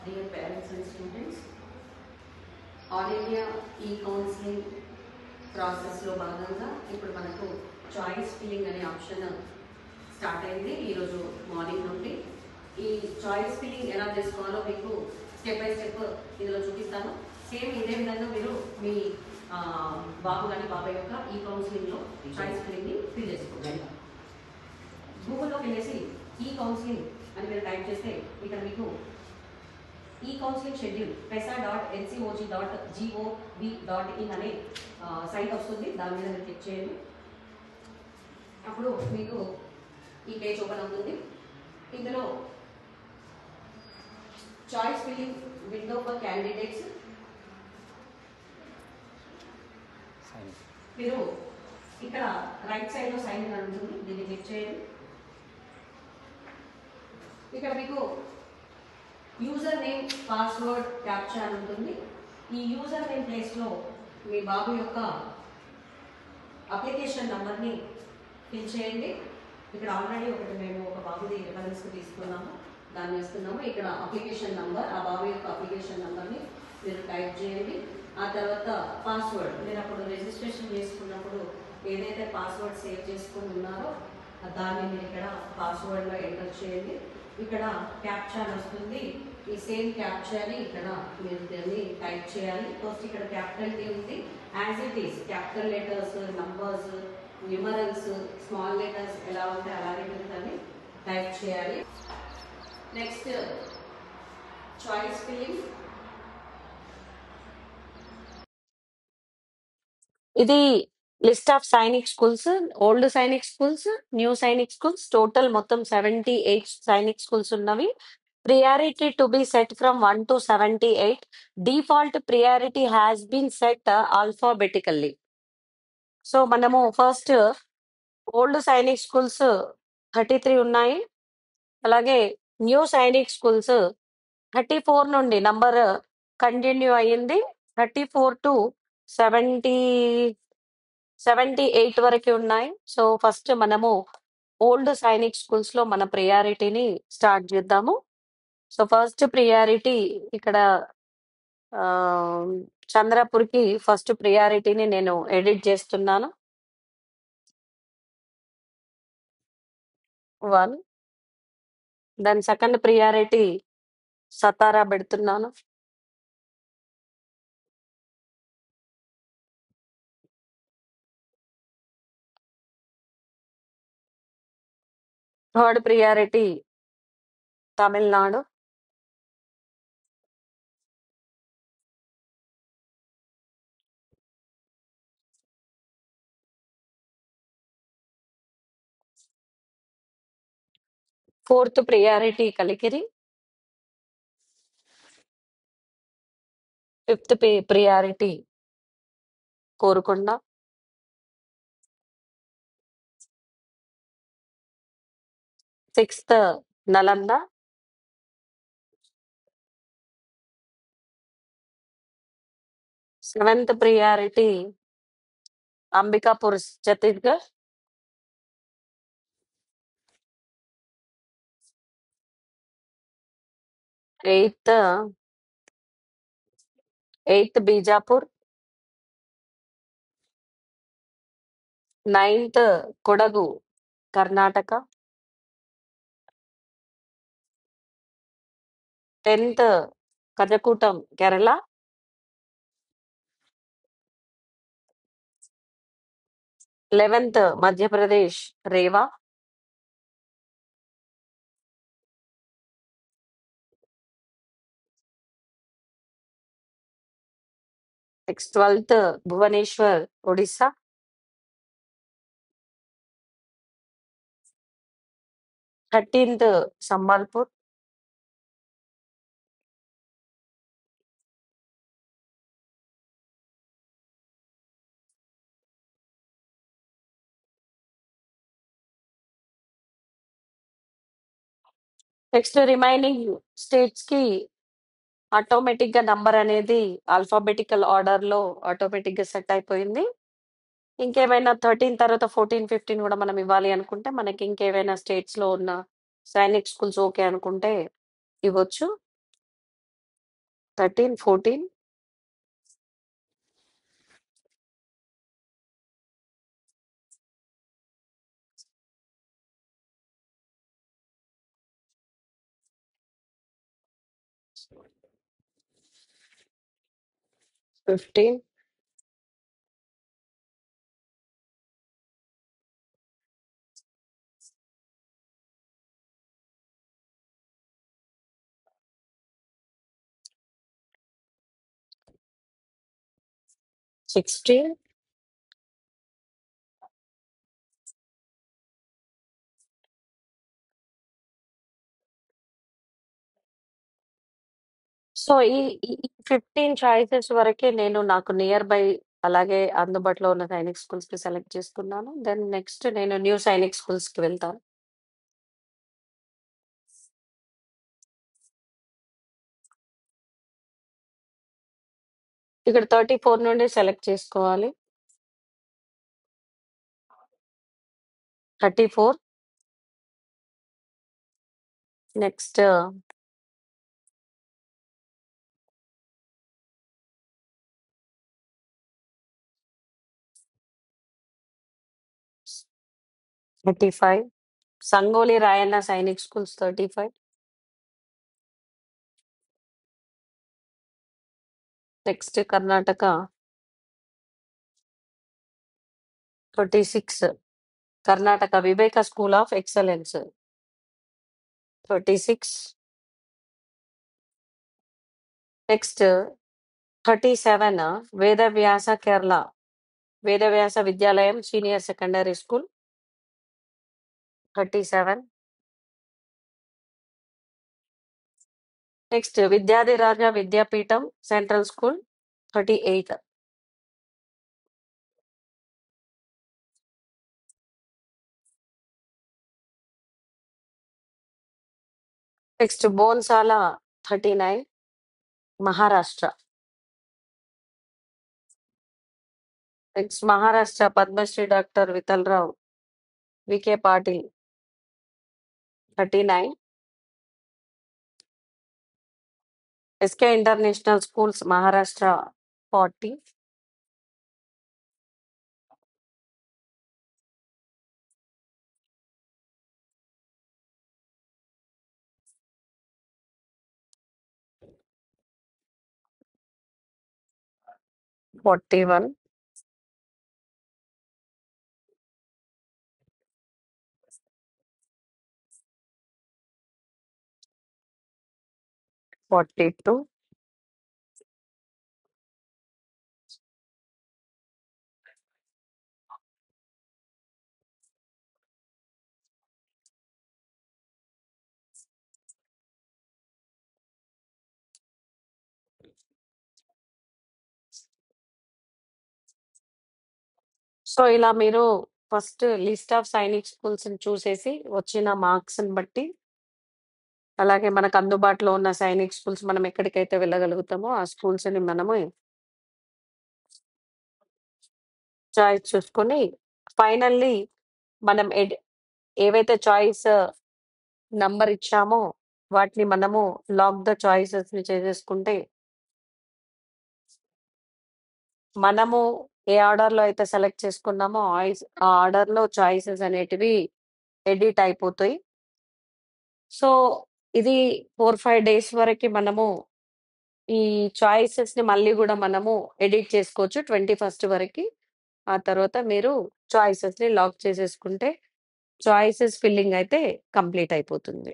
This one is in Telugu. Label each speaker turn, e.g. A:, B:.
A: Dear parents and students, all India ఈ కౌన్సిలింగ్ ప్రాసెస్లో భాగంగా ఇప్పుడు మనకు చాయిస్ ఫిల్లింగ్ అనే ఆప్షన్ స్టార్ట్ అయింది ఈరోజు మార్నింగ్ నుండి. ఈ చాయిస్ ఫిల్లింగ్ ఎలా చేసుకోవాలో మీకు స్టెప్ బై స్టెప్ ఇందులో చూపిస్తాను. సేమ్ ఇదే విధంగా మీరు మీ బాబు కానీ బాబాయ్ యొక్క ఈ కౌన్సిలింగ్లో చాయిస్ ఫిల్లింగ్ని ఫిల్ చేసుకోండి. గూగుల్లోకి వెళ్ళేసి ఈ కౌన్సిలింగ్ అని మీరు టైప్ చేస్తే ఇక్కడ మీకు ఈ కౌన్సిలింగ్ షెడ్యూల్ pesa.ncog.gov.in అనే సైట్ వస్తుంది. దాని మీద మీరు క్లిక్ చేయండి. అప్పుడు మీకు ఈ పేజ్ ఓపెన్ అవుతుంది. ఇందులో choice filling window for candidates మీరు ఇక్కడ రైట్ సైడ్లో సైన్ ఇన్ అని ఉంటుంది. దీన్ని క్లిక్ చేయండి. ఇక్కడ మీకు యూజర్ నేమ్ పాస్వర్డ్ క్యాప్చా అని ఉంటుంది. ఈ యూజర్ నేమ్ ప్లేస్లో మీ బాబు యొక్క అప్లికేషన్ నెంబర్ని ఫిల్ చేయండి. ఇక్కడ ఆల్రెడీ ఒకటి మేము ఒక బాబుది రిఫరెన్స్కి తీసుకున్నాము, దాన్ని ఇస్తున్నాము. ఇక్కడ అప్లికేషన్ నెంబర్, ఆ బాబు యొక్క అప్లికేషన్ నెంబర్ని మీరు టైప్ చేయండి. ఆ తర్వాత పాస్వర్డ్, మీరు అప్పుడు రిజిస్ట్రేషన్ చేసుకున్నప్పుడు ఏదైతే పాస్వర్డ్ సేవ్ చేసుకుని ఉన్నారో దాన్ని మీరు ఇక్కడ పాస్వర్డ్లో ఎంటర్ చేయండి. ఇక్కడ క్యాప్చా వస్తుంది. ఈ సేమ్ క్యాప్చాని ఇక్కడ మీరు దాన్ని టైప్ చేయాలి. ఫస్ట్ ఇక్కడ క్యాపిటల్ టీ ఉంది, as it is capital letters, numbers, numerals, small letters ఎలా ఉంటే అలాగే మీరు దాన్ని టైప్ చేయాలి. Next choice filling.
B: ఇది list of Sainik schools, old Sainik schools, new Sainik schools, total మొత్తం 78 సైనిక్ స్కూల్స్ ఉన్నవి. Priority to be set from 1 to 78. Default priority has been set alphabetically. So మనము ఫస్ట్ ఓల్డ్ సైనిక్ స్కూల్స్ 33 ఉన్నాయి. అలాగే న్యూ సైనిక్ స్కూల్స్ 34 నుండి నంబర్ కంటిన్యూ అయ్యింది. 34 టు 78 వరకు ఉన్నాయి. సో ఫస్ట్ మనము ఓల్డ్ సైనిక్ స్కూల్స్ లో మన ప్రియారిటీని స్టార్ట్ చేద్దాము. సో ఫస్ట్ ప్రియారిటీ ఇక్కడ చంద్రపూర్కి ఫస్ట్ ప్రియారిటీని నేను ఎడిట్ చేస్తున్నాను. 1. దాని సెకండ్ ప్రియారిటీ సతారా పెడుతున్నాను. Third priority Tamil Nadu. Fourth priority Kalikiri. Fifth priority Korukonda. Sixth Nalanda. Seventh priority Ambikapur Chhattisgarh. Eighth Bijapur. 9th Kodagu Karnataka. 10th Kazhakootam Kerala. 11th Madhya Pradesh Rewa. 12th Bhubaneswar Odisha. 13th Sambalpur. Next remaining states కి ఆటోమేటిక్ గా నంబర్ అనేది ఆల్ఫాబెటికల్ ఆర్డర్ లో ఆటోమేటిక్ గా సెట్ అయిపోయింది. ఇంకేమైనా 13 తర్వాత 14, 15 కూడా మనం ఇవ్వాలి అనుకుంటే మనకి ఇంకేమైనా స్టేట్స్ లో ఉన్న సైనిక్ స్కూల్స్ ఓకే అనుకుంటే ఇవ్వచ్చు. 13, 14, 15, 16. సో, ఈ 15 చాయిసెస్ వరకే నేను నాకు నియర్ బై అలాగే అందుబాటులో ఉన్న సైనిక్ స్కూల్స్‌ని సెలెక్ట్ చేసుకున్నాను. దెన్ నెక్స్ట్ నేను న్యూ సైనిక్ స్కూల్స్‌కి వెళ్తాను. ఇక్కడ 34 నుండి సెలెక్ట్ చేసుకోవాలి. 34 next 35 Sangoli Rayanna Sainik schools 35 next Karnataka 36 Karnataka Viveka school of excellence 36 next 37 Vedavyasa Kerala Vedavyasa Vidyalayam senior secondary school 37 next Vidyadhiraja Vidyapeetham central school 38 next Bhonsala 39 Maharashtra next Maharashtra Padmashri doctor Vithalrao VK Patil 39 SK international schools Maharashtra 40 41 42 so ఇలా మీరు first list of Sainik schools చూసేసి వచ్చిన మార్క్స్ బట్టి అలాగే మనకు అందుబాటులో ఉన్న సైనిక్ స్కూల్స్ మనం ఎక్కడికైతే వెళ్ళగలుగుతామో ఆ స్కూల్స్ ని మనము చాయిస్ చూసుకొని ఫైనల్లీ మనం ఏవైతే చాయిస్ నంబర్ ఇచ్చామో వాటిని మనము లాక్ ద చాయిసెస్ ని చేసేసుకుంటే మనము ఏ ఆర్డర్ లో అయితే సెలెక్ట్ చేసుకున్నామో ఆ ఆర్డర్ లో చాయిసెస్ అనేటివి ఎడిట్ అయిపోతాయి. సో ఇది 4-5 డేస్ వరకు మనము ఈ చాయిసెస్ ని మళ్ళీ కూడా మనము ఎడిట్ చేసుకోవచ్చు 21st వరకు. ఆ తర్వాత మీరు చాయిసెస్ ని లాక్ చేసేసుకుంటే చాయిసెస్ ఫిల్లింగ్ అయితే కంప్లీట్ అయిపోతుంది.